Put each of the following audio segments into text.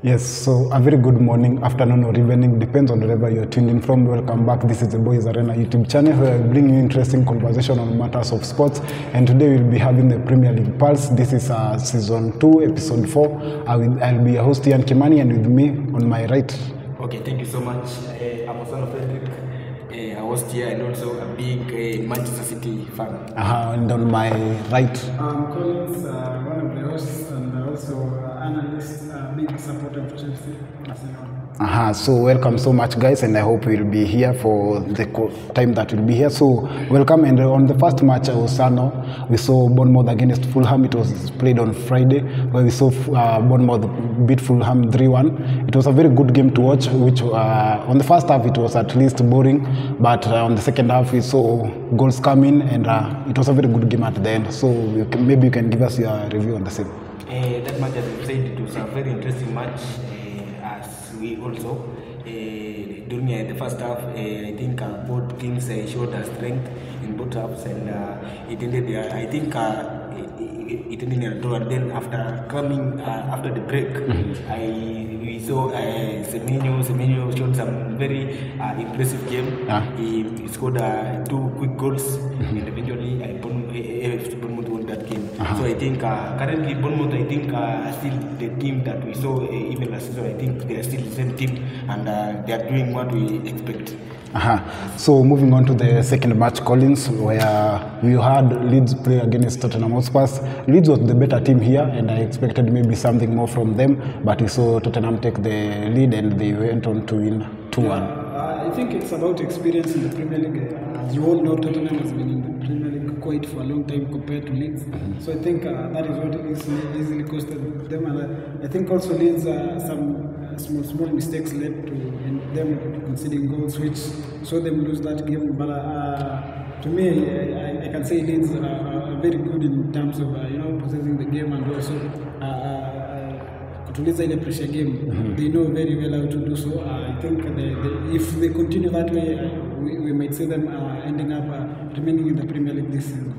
Yes, so a very good morning, afternoon or evening, depends on wherever you're tuned in from. Welcome back. This is the Boys Arena YouTube channel where I bring you interesting conversation on matters of sports. And today we'll be having the Premier League Pulse. This is season 2, episode 4. I'll be your host, Ian Kimani, and with me on my right. Okay, thank you so much. I'm Osano Frederick, a host here and also a big Manchester City fan. And on my right. Collins, one of the hosts and also analyst, big supporter of Chelsea. So welcome so much, guys, and I hope you'll be here for the time that we'll be here. So welcome. And on the first match, Osano, we saw Bournemouth against Fulham. It was played on Friday, where we saw Bournemouth beat Fulham 3-1. It was a very good game to watch, which on the first half it was at least boring, but on the second half we saw goals come in, and it was a very good game at the end. So maybe you can give us your review on the same. That match, as you said, it was a very interesting match. As we also during the first half, I think both teams showed their strength in both halves, and it ended. I think it ended in a draw. And then after coming after the break, we saw Semenyo showed some very impressive game. He scored 2 quick goals, and eventually Bournemouth won that game. So I think currently Bournemouth, I think still the team that we saw even last season. I think they are still the same team, and they are doing what we expect. So moving on to the second match, Collins, where we had Leeds play against Tottenham Hotspur. Leeds was the better team here, and I expected maybe something more from them, but we saw Tottenham take the lead and they went on to win 2-1. I think it's about experience in the Premier League. As you all know, Tottenham has been in the Premier League quite for a long time compared to Leeds. So I think that is what easily costed them. And I think also Leeds some small mistakes led to them conceding goals, which saw them lose that game. But to me, I can say Leeds are very good in terms of possessing the game, and also to lead in a pressure game. They know very well how to do so. I think if they continue that way, we might see them ending up remaining in the Premier League this season.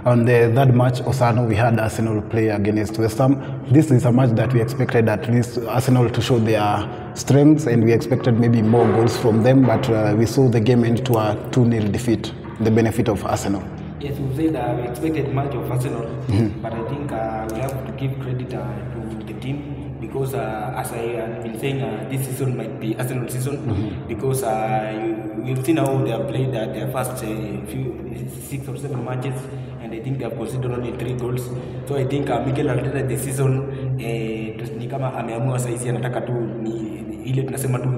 On the third match, Osano, we had Arsenal play against West Ham. This is a match that we expected at least Arsenal to show their strengths, and we expected maybe more goals from them, but we saw the game end to a 2-0 defeat, the benefit of Arsenal. Yes, we said we expected much of Arsenal, but I think we have to give credit to the team, because as I have been saying, this season might be Arsenal season, because we've seen how they have played their first 6 or 7 matches, and I think they have conceded only 3 goals. So I think Mikel Arteta this season ni kama ameamua saizi anataka tu ile tunasema tu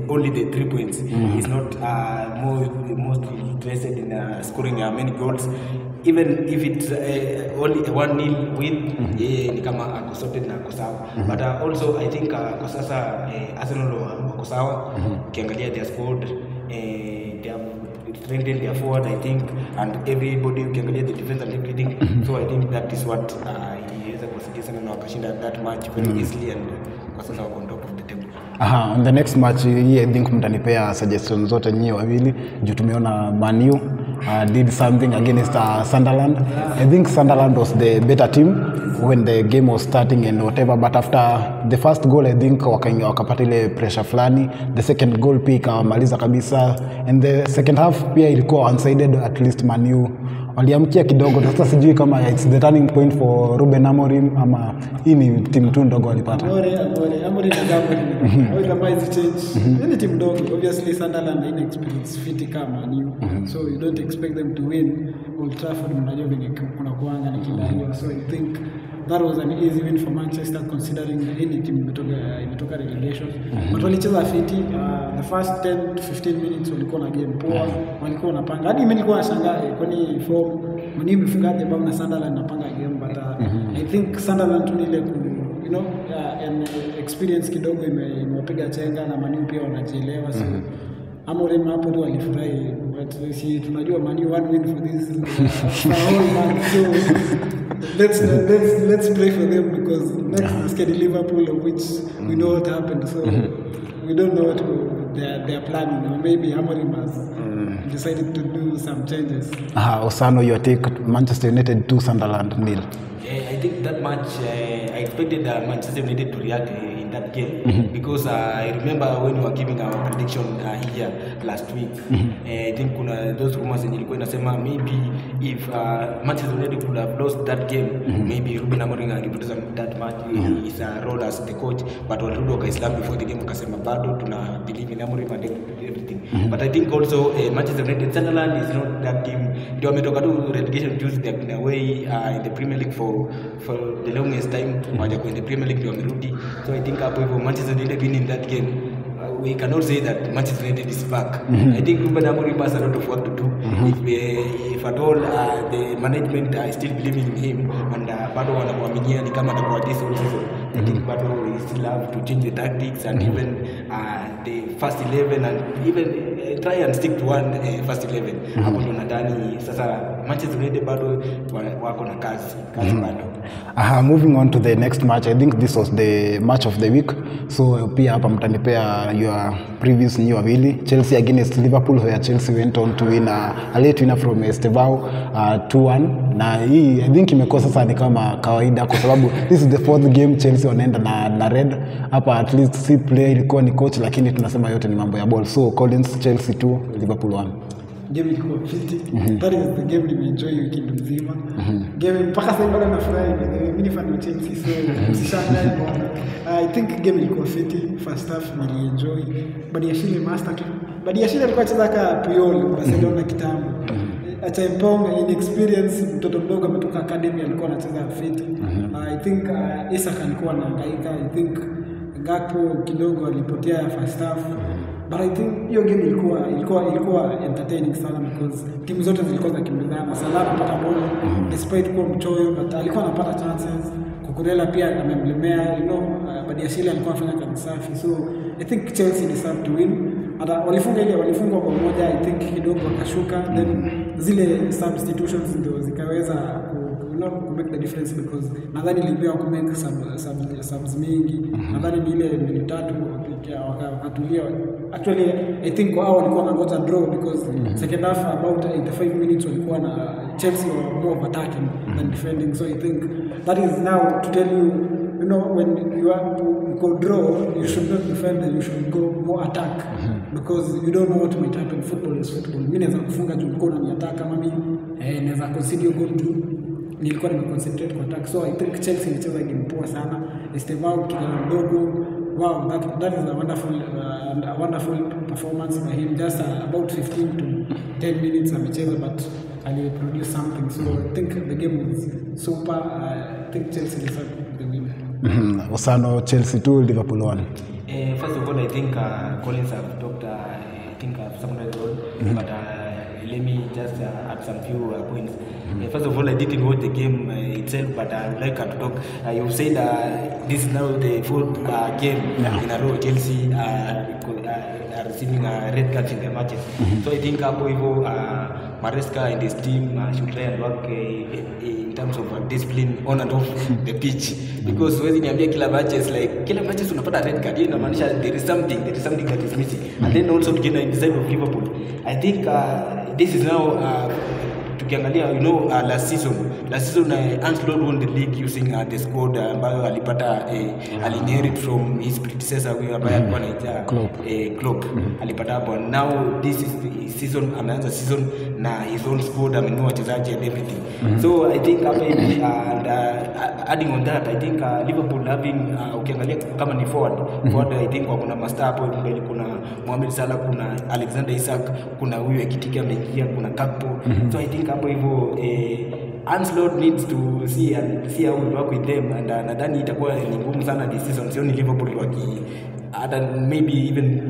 only the 3 points. He's not most interested in scoring many goals, even if it's only 1-0 win. Ni kama ako sorted na ako sawa. But also I think kwa sasa Arsenal wako sawa. Ukiangalia their squad, they have strengthened their forward, I think, and everybody ukiangalia the defense and everything. So I think that is what iweza kusaidia sana na wakashinda that match very easily, and kwa sasa wako on top of the table. On the next match, I think mtanipea suggestions zote nyinyi wawili juu tumeona Man U did something against Sunderland. I think Sunderland was the better team when the game was starting and whatever, but after the first goal I think wakapata ile pressure fulani. The second goal pia ikamaliza kabisa, and the second half pia ilikuwa one-sided, at least Man U waliamkia kidogo. Sasa sijui kama it's the turning point for Ruben Amorim ama hii ni timu tu ndogo walipata. Amorim how the minds change. Any team ndogo, obviously Sunderland ina experience fiti kama Man U, so you don't expect them to win Old Trafford. Mnajua vile kuna kuanga na kila hiyo, so I think that was an easy win for Manchester, considering any team imetoka relegation. But walicheza fiti. The first 10 to 15 minutes walikuwa na game poa, walikuwa wanapanga. Hadi mimi nilikuwa nashangaa kwani form mimi nimefungaje bao na Sunderland napanga game, but I think Sunderland tu ile and experience kidogo imewapiga chenga, na Man U pia wanajielewa, so Amorim hapo tu alifurahi, but si tunajua Man U 1 win for this whole month. So let's pray for them, because next is getting Liverpool, of which we know what happened. So we don't know what they're planning, or maybe Amorim has decided to do some changes. Osano, your take: Manchester United 2, Sunderland 0. I think that match, I expected Manchester United to react in that game because I remember when we were giving our prediction here last week. I think those rumors ilikuwa inasema maybe if Manchester United could have lost that game, maybe Ruben Amorim angepoteza that match, his role as the coach, but walirudi wakaislam before the game wakasema bado tuna believe in Amorim and everything. But I think also Manchester United, Sunderland is not that team. Ndio wametoka tu relegation juice, they have been away in the Premier League for the longest time. Waja in the Premier League ndio wamerudi. So I think hapo hivyo Manchester United win in that game. We cannot say that Manchester United is back. I think Ruben Amorim has a lot of work to do. If at all the management are still believing in him and bado wanamwaminia ni kama atakuwa this whole season, I think bado we still have to change the tactics and even the first 11 and even try and stick to one first 11. Hapo ndo nadhani sasa Manchester United bado wako na kazi bado. Moving on to the next match, I think this was the match of the week. So pia hapa mtanipea your previous new wawili, Chelsea against Liverpool, where Chelsea went on to win a late winner from Estevao 2-1. Na hii I think imekuwa sasa ni kama kawaida kwa sababu this is the fourth game Chelsea wanaenda na red. Hapa at least si player ilikuwa ni coach, lakini tunasema yote ni mambo ya ball. So Collins, Chelsea 2, Liverpool 1. Game ilikuwa fiti. That is the game nimeenjoy weekend mzima. Game mpaka sasa bado nafurahi. Mimi ni fan wa Chelsea, so msishangae bwana. I think game ilikuwa fiti. First half nilienjoy. Badiashile master. Badiashile alikuwa anacheza kama Puyol Barcelona kitambo. Acha Mpong inexperience, mtoto mdogo ametoka academy alikuwa anacheza fiti. I think Isak alikuwa anahangaika. I think Gakpo kidogo alipotea first half. But I think hiyo game ilikuwa entertaining sana because timu zote zilikuwa zakimbizana. Salah anapata ball despite kuwa mchoyo, but alikuwa anapata chances. Kukurela pia amemlemea, Badiashile alikuwa anafanya kazi safi. So I think Chelsea deserve to win. Hata walifungwa kwa moja, I think kidogo wakashuka, then zile substitutions ndio zikaweza ku make the difference because nadhani ilipewa ku make subs mingi. Nadhani ni ile mbili tatu wakatulia. Actually I think wao walikuwa wanangoja draw because second half about 85 minutes walikuwa na Chelsea were more attacking than defending. So I think that is now to tell you, when you are to go draw, you should not defend, you should go more attack because you don't know what might happen. Football is football. Mimi naweza kufunga juu niko na attack, kama mimi naweza concede goal juu nilikuwa nimeconcentrate kwa attack. So I think Chelsea ilicheza game poa sana. Estevao kijana mdogo, wow, that is a wonderful performance by him. Just about 15 to 10 minutes amecheza, but ali produce something. So I think the game was super. I think Chelsea deserved the win. Osano, Chelsea 2, Liverpool 1. First of all, I think Collins have talked, I think I've summarized all, but let me just add some few points. First of all, I didn't watch the game itself, but I would like to talk. You said this is now the fourth game in a row Chelsea are receiving red cards in their matches. So I think hapo hivyo Maresca and his team should try and work in terms of discipline on and off the pitch, because when niambia kila matches unapata red card, inamaanisha there is something that is missing. And then also to get in the side of Liverpool, I think this is now tukiangalia last season Ancelotti won the league using the squad ambayo alipata alinherit from his predecessor huyo ambaye alikuwa anaita Klopp. Alipata hapo. Now this is the season, ameanza season na his own squad, amenunua wachezaji and everything. So I think and adding on that, I think Liverpool having ukiangalia kama ni forward I think kuna master hapo mbele, kuna Mohamed Salah, kuna Alexander Isak, kuna huyu Ekitike ameingia, kuna Gakpo. So I think hapo hivyo Ancelotti needs to see how we work with them, and nadhani itakuwa ni ngumu sana this season. Sioni Liverpool maybe even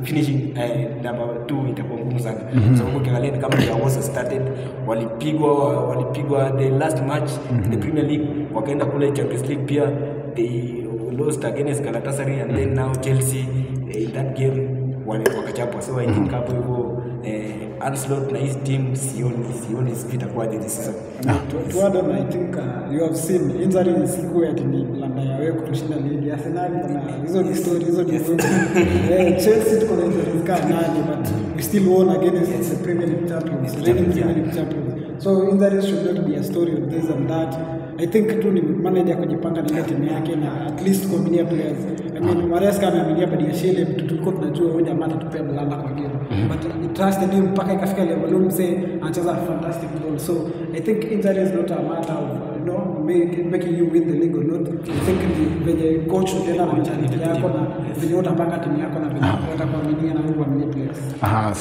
finishing number 2 itakuwa ngumu sana. So ukiangalia ni kama they was started, walipigwa the last match in the Premier League, wakaenda kule Champions League pia they lost against Galatasaray, and then now Chelsea in that game wakachapwa. So I think hapo hivyo Ancelotti na his team sioni spita kwa this season. To add on, I think you have seen injuries siku ya ni landa yawe kutoshinda ligi. Arsenal na hizo ni story, hizo ni Chelsea tuko na injuries nani, but we still won against the Premier League champions, reigning Premier League champions. So injuries should not be a story of this and that. I think tu ni manager kujipanga na ile timu yake na at least kuaminia players. I mean Maresca ameaminia Badiashile, tulikuwa tunajua huyu jamaa atatupea mlanda kwa game, but he trusted him mpaka ikafika level huyu mzee anacheza fantastic ball. So I think injury is not a matter of making you win the league or not. I think ni venye coach tena na mentality yako na venye utapanga timu yako na venye utakuaminia na wewe kuaminia players.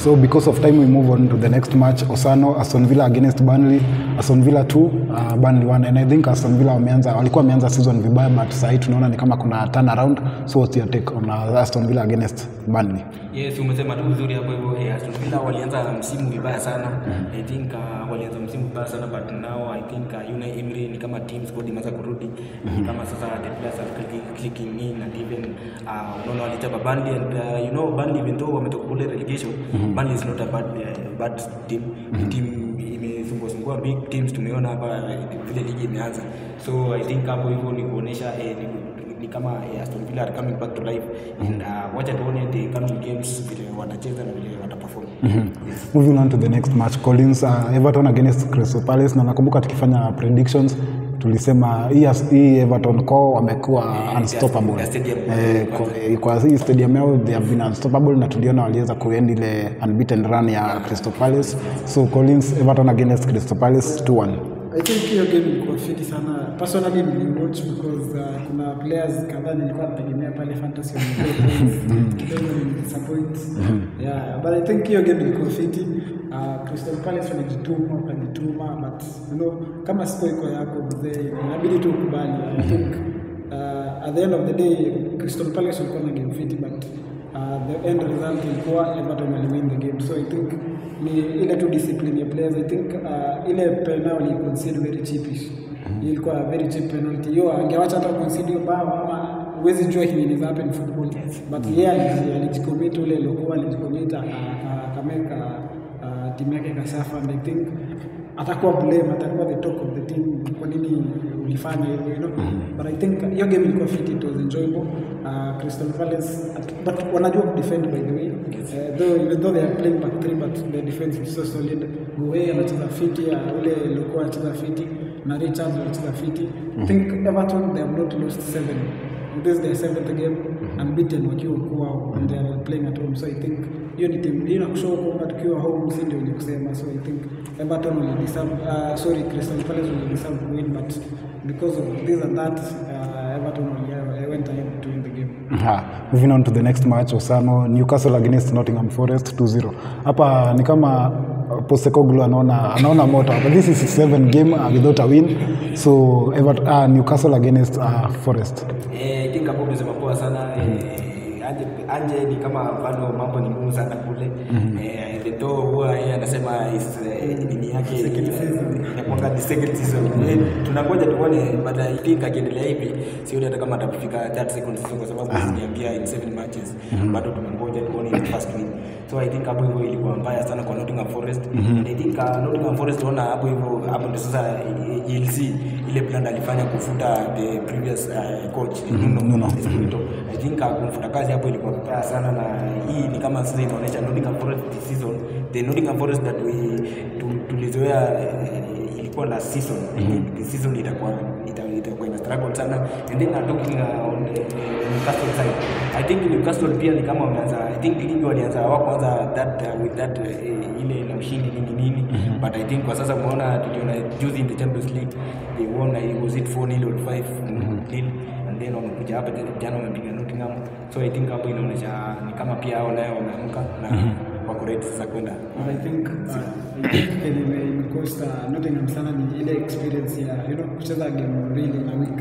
So because of time we move on to the next match. Osano, Aston Villa against Burnley. Aston Villa 2, Burnley 1, and I think Aston Villa walikuwa wameanza season vibaya, but sasa tunaona ni kama kuna turn around. So what's your take on Aston Villa against Burnley? Yes, umesema tu vizuri hapo hivyo. Aston Villa walianza msimu vibaya sana. I think walianza msimu vibaya sana, but now I think Unai Emery ni kama team squad imeanza kurudi. Kama sasa the players are clicking in, and even unaona walichapa Burnley, and Burnley even though wametoka kule relegation, Burnley is not a bad team. Team imesungua big teams tumeona hapa vile ligi imeanza. So I think hapo hivyo ni kuonesha ni kama Aston Villa are coming back to life, and wacha tuone the coming games vile watacheza na vile wataperform. Yes. Moving on to the next match, Collins, Everton against Crystal Palace. Na nakumbuka tukifanya predictions tulisema hii Everton core wamekuwa unstoppable. Kwa hii stadium yao they have been unstoppable, na tuliona waliweza kuend ile unbeaten run ya Crystal Palace. So Collins, Everton against Crystal Palace 2-1. I think hiyo game ilikuwa fiti sana. Personally niliwatch because kuna players kadhaa nilikuwa nategemea pale fantasy kidogo ni disappoint. Yeah, but I think hiyo game ilikuwa fiti. Crystal Palace wanajituma, but kama sipo iko yako mzee inabidi tu ukubali. I think at the end of the day Crystal Palace walikuwa na game fiti, but the end result ilikuwa Everton win the game. So I think ni ile tu discipline ya players. I think ile penalty considered very cheapish. Ilikuwa very cheap penalty. Hiyo angewacha hata consider bao ama huwezi jua hili inaweza happen in football. But yeye alijicommit ule lokuwa alijicommit akameka timu yake kasafa, and I think atakuwa the talk of the team kwa nini ulifanya hivyo, but I think hiyo game ilikuwa fit, it was enjoyable. Crystal Palace but wanajua defend by the way, even though they are playing back three, but their defense is so solid. Gueye anacheza fit, ule lokuwa anacheza fit, na Richards anacheza fit. I think Everton they have not lost 7. This is their 7th game unbeaten wakiwa kwao, and they are playing at home. So I think hiyo ni team inakushow kwamba tukiwa home si ndio nikusema. So I think Everton will deserve Crystal Palace will deserve to win, but because of this and that Everton went ahead to win the game. Moving on to the next match, Osano, Newcastle against Nottingham Forest 2-0. Hapa ni kama Postecoglou anaona moto hapa. This is his 7th game without a win. So Newcastle against Forest. I think hapo umesema poa sana. Anje ni kama bado mambo ni ngumu sana kule. Ndio huwa yeye anasema nini yake inakuwa the second season. Tunangoja tuone, but I think akiendelea hivi sioni hata kama atafika that second season, kwa sababu niambia in 7 matches bado tunangoja tuone first win. So I think hapo hivyo ilikuwa mbaya sana kwa Nottingham Forest. I think Nottingham Forest wana hapo ndio sasa you'll see ile plan alifanya kufuta the previous coach Nuno Espirito. I think kumfuta kazi hapo ilikuwa mbaya sana, na hii ni kama sasa inaonyesha Nottingham Forest this season, the Nottingham Forest that we tulizoea ilikuwa last season. This season itakuwa ina struggle sana. And then talking on Newcastle side, I think Newcastle pia ni kama wameanza, I think ligi walianza kwanza with that ile na ushindi nini, but I think kwa sasa umeona tuliona juzi in the Champions League they won, was it 4-0 or 5-0, and then wamekuja hapa jana wamepiga Nottingham. So I think hapo inaonyesha ni kama pia hao nayo wameamka na wako ready sasa kwenda. I think imekosta Nottingham sana ni ile experience ya kucheza game mbili na week.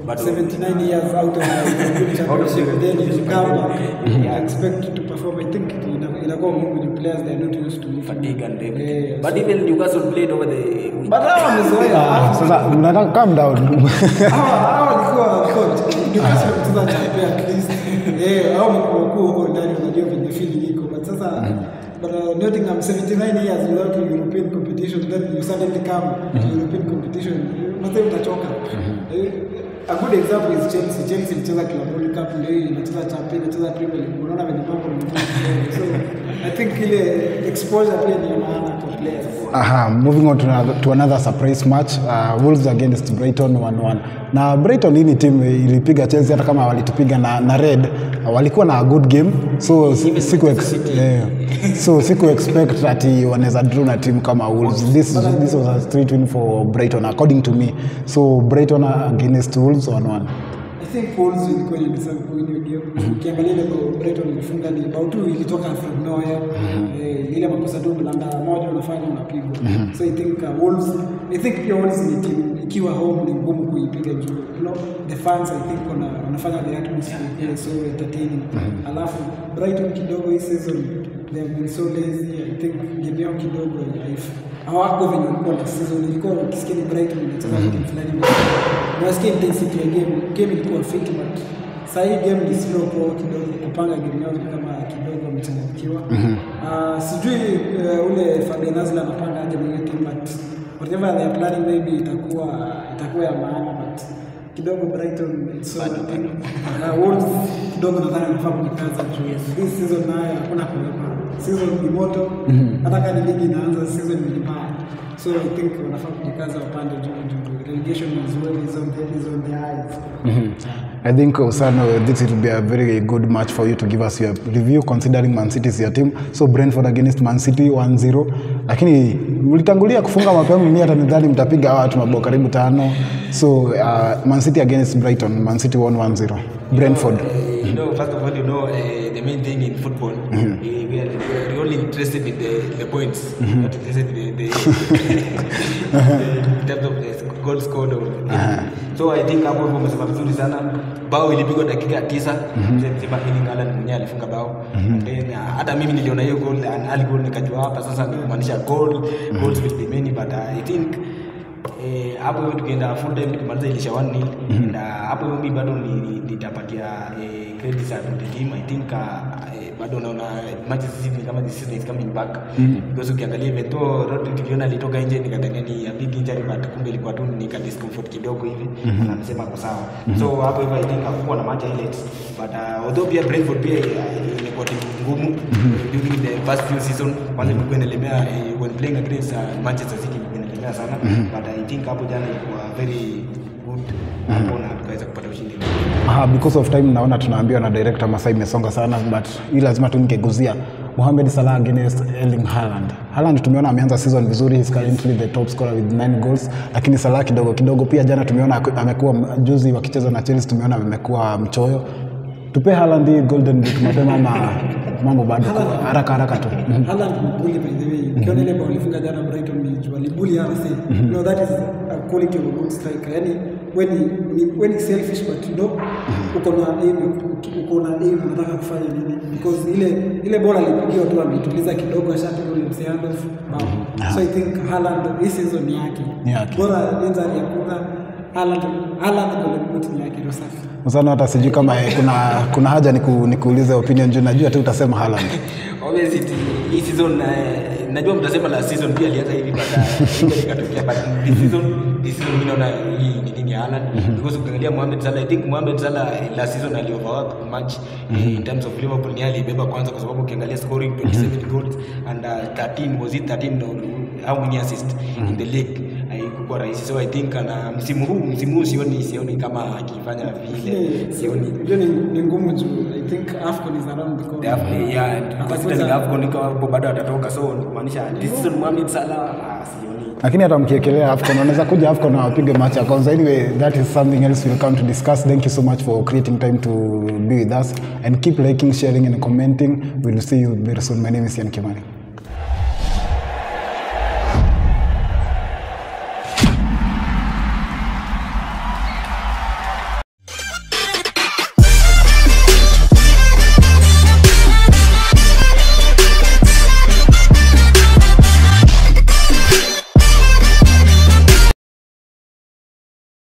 But 79 years out of the championship, then you come back and expect to perform. I think inakuwa ngumu with players they are not used to fatigue and everything. But even Newcastle played over the but hao wamezoea. Sasa mnataka calm down. Hao walikuwa Newcastle kucheza champion at least. Hao wamekuwa huko ndani wanajua venye feeling iko, but sasa but Nottingham 79 years without European competition, then you suddenly come to European competition, mzee utachoka. A good example is Chelsea. Chelsea ilicheza Club World Cup, leo inacheza Champions, inacheza Premier League. Unaona venye mambo ni ngumu. So I think ile exposure pia ni maana kwa players. Moving on to another surprise match, Wolves against Brighton 1-1. Na Brighton hii ni team ilipiga Chelsea, hata kama walitupiga na red, walikuwa na a good game, so siku expect ati wanaweza draw na team kama Wolves. This was a straight win for Brighton according to me. So Brighton against Wolves 1-1. I think Wolves ilikuwa inadisappoint kwenye game. Ukiangalia ile Brighton ilifunga ni bao tu ilitoka from nowhere. Ile makosa tu blanda moja unafanya unapigwa. So I think Wolves, pia Wolves ni team ikiwa home ni ngumu kuipiga juu. You know, the fans I think wanafanya the atmosphere pia so entertaining. Alafu Brighton kidogo hii season they have been so lazy. I think game yao kidogo hawako venye walikuwa na season. Ilikuwa ukisikia Brighton inacheza team fulani. Unasikia intensity ya game ilikuwa fit, but sasa hii game ni slow kwa kidogo, kupanga game yao kama kidogo wamechanganyikiwa. Sijui ule Fabian Azla anapanga aje na team, but whatever they are planning maybe itakuwa ya maana, but kidogo Brighton it's so thing. Wolves kidogo nadhani wanafaa kujikaza juu this season nayo hakuna kulipa. Season ni moto, hata kama ligi inaanza season ni mbaya. So I think wanafaa kujikaza wapande juu. Relegation as well is on the eyes. I think Osano, this will be a very good match for you to give us your review considering Man City is your team. So Brentford against Man City 1-0. Lakini mlitangulia kufunga mapema, mimi hata nadhani mtapiga watu mabao karibu 5. So Man City against Brighton, Man City 1-0. Brentford. First of all, the main thing in football, we're only interested in the points, not interested in the in terms of the goal scored. So I think hapo wamesema vizuri sana. Bao ilipigwa dakika 9, sema Erling Haaland mwenyewe alifunga bao. Then hata mimi niliona hiyo goal, an early goal, nikajua hapa sasa ni kumaanisha goals will be many, but I think hapo tukienda full time tukimaliza ilisha 1-0, na hapo mimi bado nitapatia credit to the team. I think bado naona matches hizi kama this season is coming back, because ukiangalia Beto Rodri tuliona alitoka nje nikadhania ni a big injury, but kumbe ilikuwa tu ni ka discomfort kidogo hivi, na anasema kwa sawa. So hapo hivyo I think hakuwa na match highlights, but although pia Brentford pia ilikuwa timu ngumu during the first few season, kwanza ilikuwa inalemea when playing against Manchester City sana, but I think hapo jana ilikuwa very good hapo na tukaweza kupata ushindi. Because of time naona tunaambiwa na director Masai imesonga sana, but hii lazima tu nikeguzia Mohamed Salah against Erling Haaland. Haaland tumeona ameanza season vizuri, he's currently the top scorer with 9 goals, lakini Salah kidogo pia jana tumeona amekuwa juzi wakicheza na Chelsea tumeona amekuwa mchoyo. Tupe Haaland hii golden boot mapema ama mambo bado haraka tu. Haaland bully by the way. Ukiona ile bao alifunga jana Brighton ni walibully hapa say. No, that is a quality of a good striker. Yani when he selfish but you know uko na aim unataka kufanya nini, because ile bola alipigiwa tu ametuliza kidogo ashapiga ule msiando. So I think Haaland this season yake. Bora injury yakuna Haaland golden boot ni yake safi. Msana hata sijui kama kuna haja nikuulize opinion juu najua tu utasema Haaland. Obviously hii season najua mtasema la season pia alianza hivi baada ikatokea, but this season mimi naona hii ni nini Haaland, because ukiangalia Mohamed Salah, I think Mohamed Salah last season alioverwork much in terms of Liverpool, ni alibeba kwanza kwa sababu ukiangalia scoring 27 goals and 13 how many assists in the league haikuwa rahisi. So I think na msimu huu sioni kama akifanya vile, sioni ni ngumu juu. I think AFCON is around the corner. AFCON kwa bado atatoka, so kumaanisha this season Mohamed Salah sioni. Lakini hata mkiekelea AFCON wanaweza kuja AFCON na wapige match ya kwanza. Anyway, that is something else we'll come to discuss. Thank you so much for creating time to be with us, and keep liking, sharing and commenting. We'll see you very soon. My name is Ian Kimani.